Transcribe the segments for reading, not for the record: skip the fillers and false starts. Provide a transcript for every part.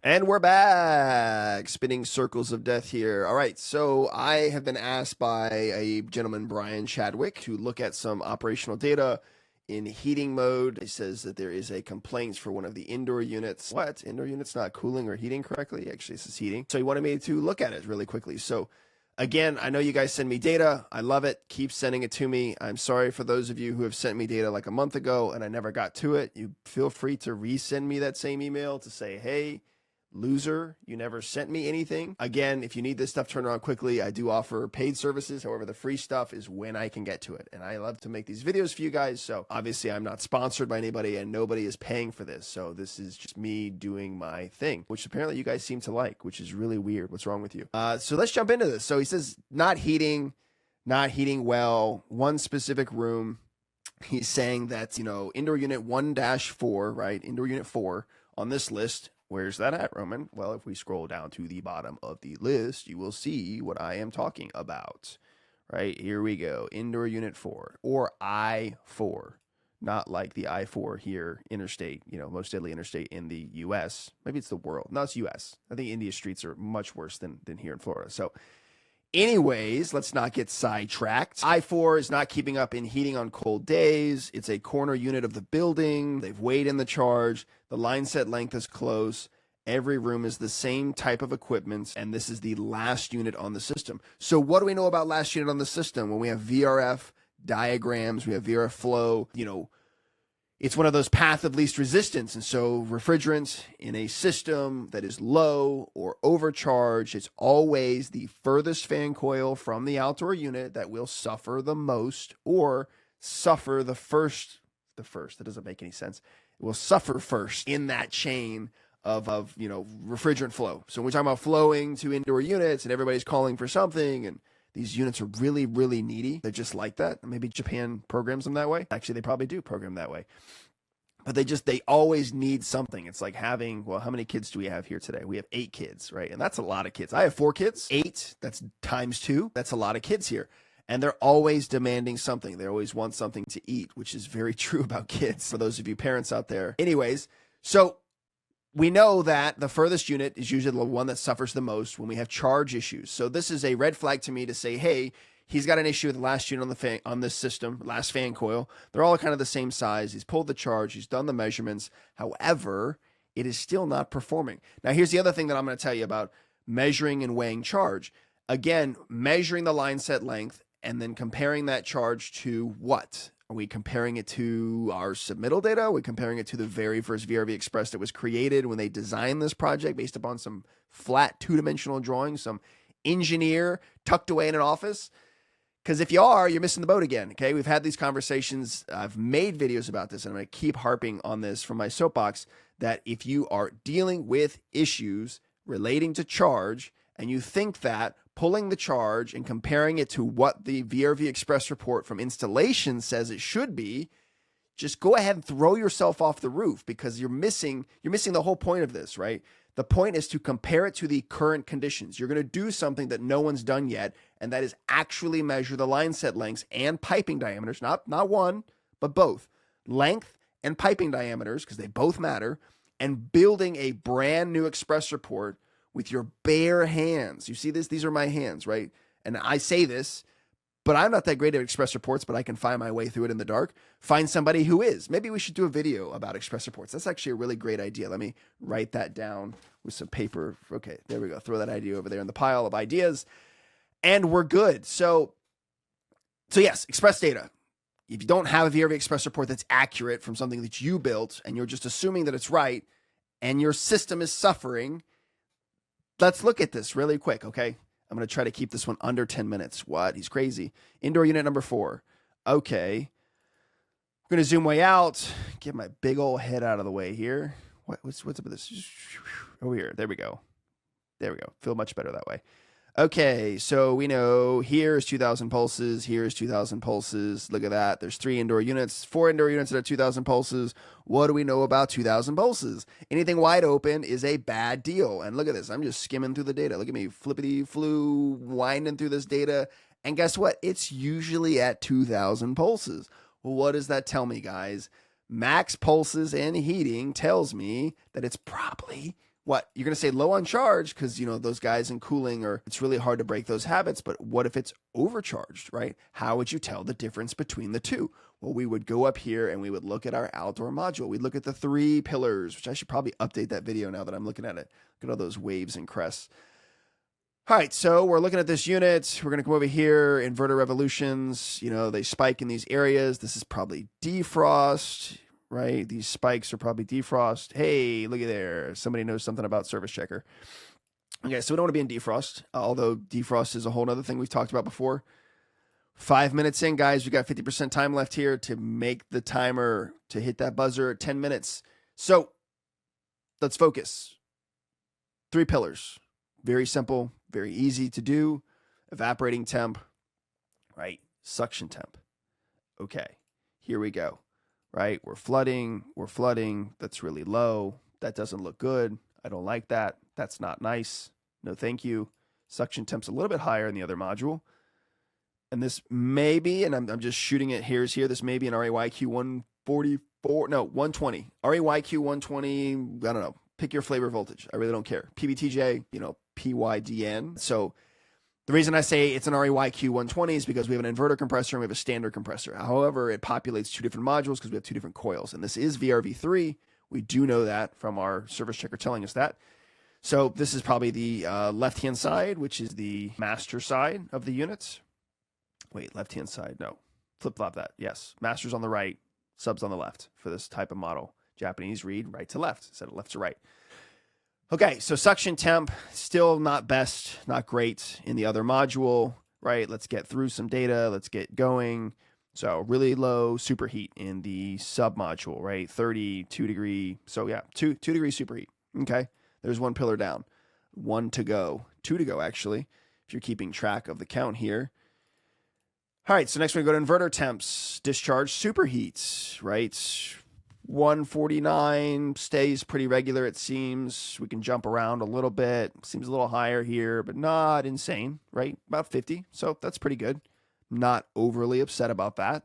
And we're back, spinning circles of death here. All right, so I have been asked by a gentleman, Brad Chadwick, to look at some operational data in heating mode. He says that there is a complaint for one of the indoor units. What? Indoor units not cooling or heating correctly? Actually, this is heating. So he wanted me to look at it really quickly. So again, I know you guys send me data. I love it. Keep sending it to me. I'm sorry for those of you who have sent me data like a month ago and I never got to it. You feel free to resend me that same email to say, hey, loser, you never sent me anything. Again, if you need this stuff turned around quickly, I do offer paid services. However, the free stuff is when I can get to it. And I love to make these videos for you guys. So obviously I'm not sponsored by anybody and nobody is paying for this. So this is just me doing my thing, which apparently you guys seem to like, which is really weird. What's wrong with you? So let's jump into this. So he says not heating well, one specific room. He's saying that, indoor unit 1-4, right? Indoor unit 4 on this list. Where's that at, Roman? Well, if we scroll down to the bottom of the list, you will see what I am talking about. Right, here we go. Indoor unit 4, or I-4. Not like the I-4 here, interstate, most deadly interstate in the U.S. Maybe it's the world. No, it's U.S. I think India's streets are much worse than here in Florida. So anyways, let's not get sidetracked. I-4 is not keeping up in heating on cold days. It's a corner unit of the building. They've weighed in the charge. The line set length is close. Every room is the same type of equipment, and this is the last unit on the system. So what do we know about last unit on the system? When we have VRF diagrams, we have VRF flow, it's one of those path of least resistance. And so refrigerant in a system that is low or overcharged, it's always the furthest fan coil from the outdoor unit that will suffer the most or suffer the first. That doesn't make any sense. It will suffer first in that chain of refrigerant flow. So when we're talking about flowing to indoor units and everybody's calling for something, and these units are really, really needy. They're just like that. Maybe Japan programs them that way. Actually, they probably do program that way. But they always need something. It's like having, how many kids do we have here today? We have 8 kids, right? And that's a lot of kids. I have 4 kids. 8, that's times 2. That's a lot of kids here. And they're always demanding something. They always want something to eat, which is very true about kids, for those of you parents out there. Anyways, so we know that the furthest unit is usually the one that suffers the most when we have charge issues. So this is a red flag to me to say, hey, he's got an issue with the last unit on this system, last fan coil. They're all kind of the same size. He's pulled the charge. He's done the measurements. However, it is still not performing. Now, here's the other thing that I'm going to tell you about measuring and weighing charge. Again, measuring the line set length and then comparing that charge to what? Are we comparing it to our submittal data? Are we comparing it to the very first VRV Express that was created when they designed this project based upon some flat 2-dimensional drawings, some engineer tucked away in an office? Because if you are, you're missing the boat again, okay? We've had these conversations. I've made videos about this, and I'm going to keep harping on this from my soapbox, that if you are dealing with issues relating to charge and you think that pulling the charge and comparing it to what the VRV Express report from installation says it should be, just go ahead and throw yourself off the roof, because you're missing the whole point of this, right? The point is to compare it to the current conditions. You're going to do something that no one's done yet, and that is actually measure the line set lengths and piping diameters, not one, but both length and piping diameters, because they both matter, and building a brand new Express report with your bare hands. You see this? These are my hands, right? And I say this, but I'm not that great at Express reports, but I can find my way through it in the dark. Find somebody who is. Maybe we should do a video about Express reports. That's actually a really great idea. Let me write that down with some paper. Okay, there we go. Throw that idea over there in the pile of ideas, and we're good. So yes, Express data. If you don't have a VRV Express report that's accurate from something that you built, and you're just assuming that it's right, and your system is suffering, let's look at this really quick, okay? I'm going to try to keep this one under 10 minutes. What? He's crazy. Indoor unit number 4. Okay. I'm going to zoom way out. Get my big old head out of the way here. What's up with this? Over here. There we go. Feel much better that way. Okay, so we know here's 2,000 pulses, here's 2,000 pulses. Look at that. There's 3 indoor units, 4 indoor units that are 2,000 pulses. What do we know about 2,000 pulses? Anything wide open is a bad deal. And look at this. I'm just skimming through the data. Look at me, flippity-flu, winding through this data. And guess what? It's usually at 2,000 pulses. Well, what does that tell me, guys? Max pulses and heating tells me that it's probably What? You're going to say low on charge because, those guys in cooling it's really hard to break those habits. But what if it's overcharged, right? How would you tell the difference between the two? Well, we would go up here and we would look at our outdoor module. We'd look at the 3 pillars, which I should probably update that video now that I'm looking at it. Look at all those waves and crests. All right, so we're looking at this unit. We're going to come over here, inverter revolutions. They spike in these areas. This is probably defrost, right? These spikes are probably defrost. Hey, look at there. Somebody knows something about Service Checker. Okay, so we don't want to be in defrost, although defrost is a whole other thing we've talked about before. 5 minutes in, guys. We got 50% time left here to make the timer to hit that buzzer at 10 minutes. So let's focus. 3 pillars. Very simple, very easy to do. Evaporating temp, right? Suction temp. Okay, here we go, right? We're flooding. That's really low. That doesn't look good. I don't like that. That's not nice. No, thank you. Suction temp's a little bit higher in the other module. And this may be, and I'm just shooting it here, this may be an RAYQ 144, no, 120. RAYQ 120, I don't know. Pick your flavor voltage. I really don't care. PBTJ, PYDN. So the reason I say it's an RAYQ 120 is because we have an inverter compressor and we have a standard compressor. However, it populates 2 different modules because we have 2 different coils. And this is VRV3. We do know that from our service checker telling us that. So this is probably the left-hand side, which is the master side of the units. Wait, left-hand side. No. Flip-flop that. Yes. Master's on the right, subs on the left for this type of model. Japanese read right to left instead of left to right. Okay, so suction temp, still not best, not great in the other module, right? Let's get through some data. Let's get going. So really low superheat in the sub module, right? 32 degree. So yeah, 2 degrees superheat. Okay, there's 1 pillar down. 1 to go. 2 to go, actually, if you're keeping track of the count here. All right, so next we go to inverter temps. Discharge superheats, right? 149 stays pretty regular, it seems. We can jump around a little bit. Seems a little higher here, but not insane, right? About 50, so that's pretty good. Not overly upset about that.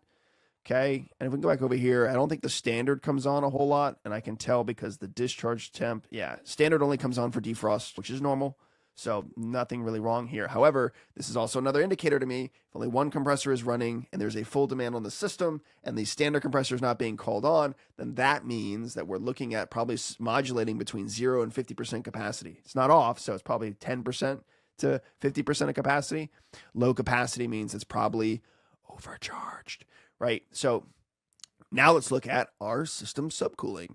Okay, and if we can go back over here, I don't think the standard comes on a whole lot, and I can tell because the discharge temp, yeah, standard only comes on for defrost, which is normal. So nothing really wrong here. However, this is also another indicator to me. If only 1 compressor is running and there's a full demand on the system and the standard compressor is not being called on, then that means that we're looking at probably modulating between 0 and 50% capacity. It's not off, so it's probably 10% to 50% of capacity. Low capacity means it's probably overcharged, right? So now let's look at our system subcooling.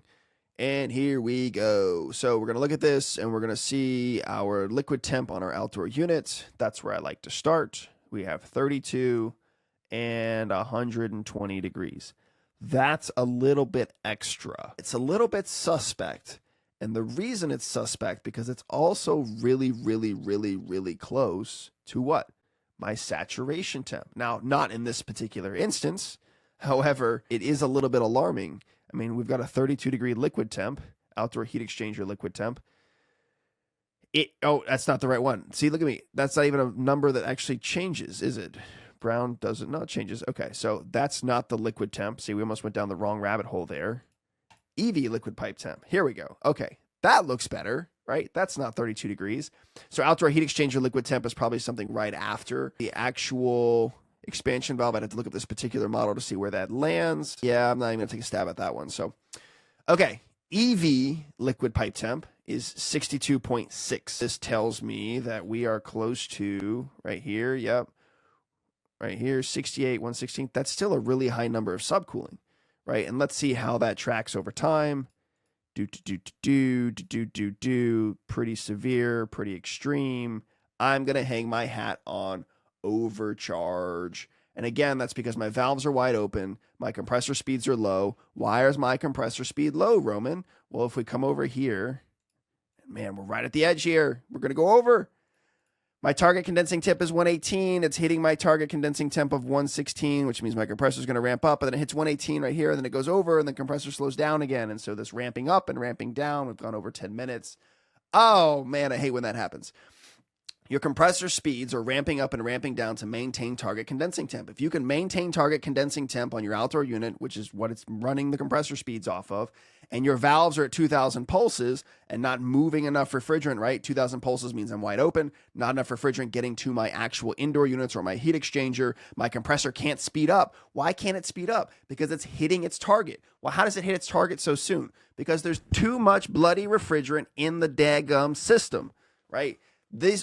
And here we go. So we're going to look at this and we're going to see our liquid temp on our outdoor unit. That's where I like to start. We have 32 and 120 degrees. That's a little bit extra. It's a little bit suspect. And the reason it's suspect because it's also really, really, really, really close to what? My saturation temp. Now, not in this particular instance. However, it is a little bit alarming. I mean, we've got a 32 degree liquid temp, outdoor heat exchanger liquid temp. Oh, that's not the right one. See, look at me. That's not even a number that actually changes, is it? Brown doesn't, no, it changes. Okay, so that's not the liquid temp. See, we almost went down the wrong rabbit hole there. EV liquid pipe temp. Here we go. Okay, that looks better, right? That's not 32 degrees. So outdoor heat exchanger liquid temp is probably something right after the actual expansion valve. I'd have to look at this particular model to see where that lands. Yeah, I'm not even going to take a stab at that one. So, okay, EV liquid pipe temp is 62.6. This tells me that we are close to, right here, yep, right here, 68, 116. That's still a really high number of subcooling, right? And let's see how that tracks over time. Pretty severe, pretty extreme. I'm going to hang my hat on overcharge. And again, that's because my valves are wide open. My compressor speeds are low. Why is my compressor speed low, Roman? Well, if we come over here, man, we're right at the edge here. We're going to go over. My target condensing temp is 118. It's hitting my target condensing temp of 116, which means my compressor is going to ramp up, and then it hits 118 right here, and then it goes over, and the compressor slows down again. And so this ramping up and ramping down, we've gone over 10 minutes. Oh, man, I hate when that happens. your compressor speeds are ramping up and ramping down to maintain target condensing temp. If you can maintain target condensing temp on your outdoor unit, which is what it's running the compressor speeds off of, and your valves are at 2,000 pulses and not moving enough refrigerant, right? 2,000 pulses means I'm wide open, not enough refrigerant getting to my actual indoor units or my heat exchanger. My compressor can't speed up. Why can't it speed up? Because it's hitting its target. Well, how does it hit its target so soon? Because there's too much bloody refrigerant in the daggum system, right?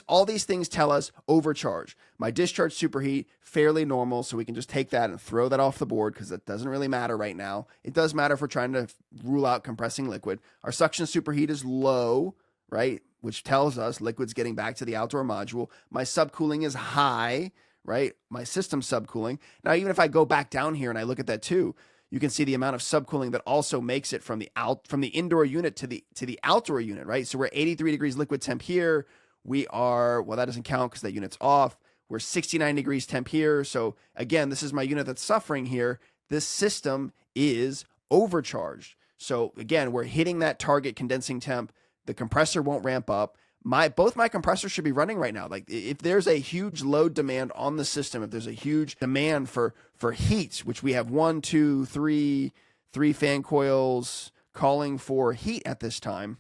All these things tell us overcharge. My discharge superheat, fairly normal, so we can just take that and throw that off the board because it doesn't really matter right now. It does matter if we're trying to rule out compressing liquid. Our suction superheat is low, right, which tells us liquid's getting back to the outdoor module. My subcooling is high, right, my system subcooling. Now, even if I go back down here and I look at that too, you can see the amount of subcooling that also makes it from the indoor unit to the outdoor unit, right? So we're 83 degrees liquid temp here. We are, well, that doesn't count because that unit's off. We're 69 degrees temp here. So again, this is my unit that's suffering here. This system is overcharged. So again, we're hitting that target condensing temp. The compressor won't ramp up. Both my compressors should be running right now. Like if there's a huge load demand on the system, if there's a huge demand for heat, which we have three fan coils calling for heat at this time,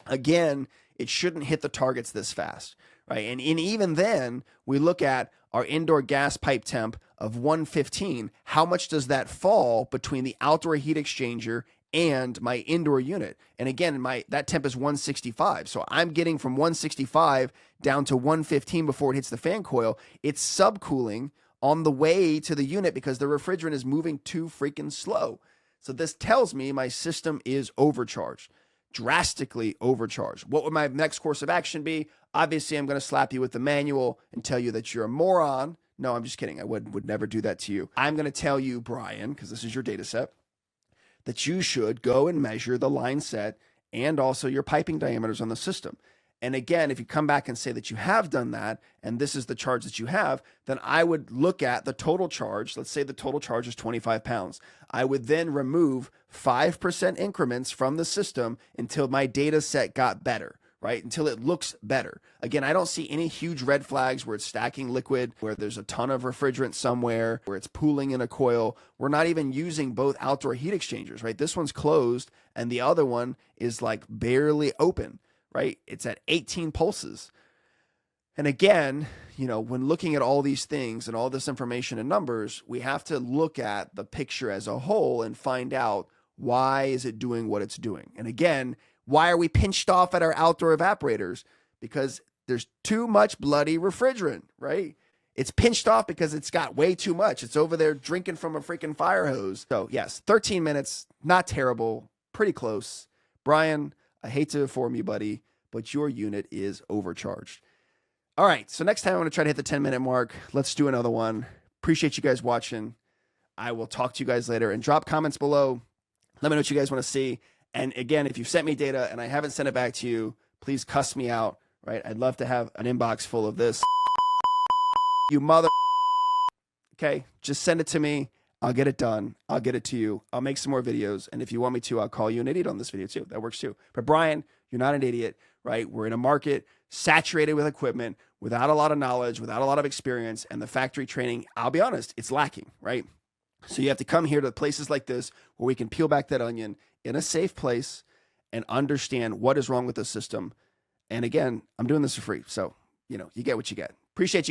again, it shouldn't hit the targets this fast, right? And even then, we look at our indoor gas pipe temp of 115. How much does that fall between the outdoor heat exchanger and my indoor unit? And again, that temp is 165. So I'm getting from 165 down to 115 before it hits the fan coil. It's subcooling on the way to the unit because the refrigerant is moving too freaking slow. So this tells me my system is overcharged. Drastically overcharged. What would my next course of action be? Obviously, I'm going to slap you with the manual and tell you that you're a moron. No, I'm just kidding. I would never do that to you. I'm going to tell you, Brian, because this is your data set, that you should go and measure the line set and also your piping diameters on the system. And again, if you come back and say that you have done that, and this is the charge that you have, then I would look at the total charge. Let's say the total charge is 25 pounds. I would then remove 5% increments from the system until my data set got better, right? Until it looks better. Again, I don't see any huge red flags where it's stacking liquid, where there's a ton of refrigerant somewhere, where it's pooling in a coil. We're not even using both outdoor heat exchangers, right? This one's closed and the other one is like barely open. Right? It's at 18 pulses. And again, when looking at all these things and all this information and numbers, we have to look at the picture as a whole and find out why is it doing what it's doing. And again, why are we pinched off at our outdoor evaporators? Because there's too much bloody refrigerant, right? It's pinched off because it's got way too much. It's over there drinking from a freaking fire hose. So yes, 13 minutes, not terrible, pretty close. Brian, I hate to inform you, buddy, but your unit is overcharged. All right, so next time I'm going to try to hit the 10-minute mark. Let's do another one. Appreciate you guys watching. I will talk to you guys later, and drop comments below. Let me know what you guys want to see. And again, if you've sent me data and I haven't sent it back to you, please cuss me out, right? I'd love to have an inbox full of this. You mother... Okay, just send it to me. I'll get it done. I'll get it to you. I'll make some more videos. And if you want me to, I'll call you an idiot on this video too. That works too. But Brian, you're not an idiot, right? We're in a market saturated with equipment, without a lot of knowledge, without a lot of experience. And the factory training, I'll be honest, it's lacking, right? So you have to come here to places like this where we can peel back that onion in a safe place and understand what is wrong with the system. And again, I'm doing this for free. So, you get what you get. Appreciate you.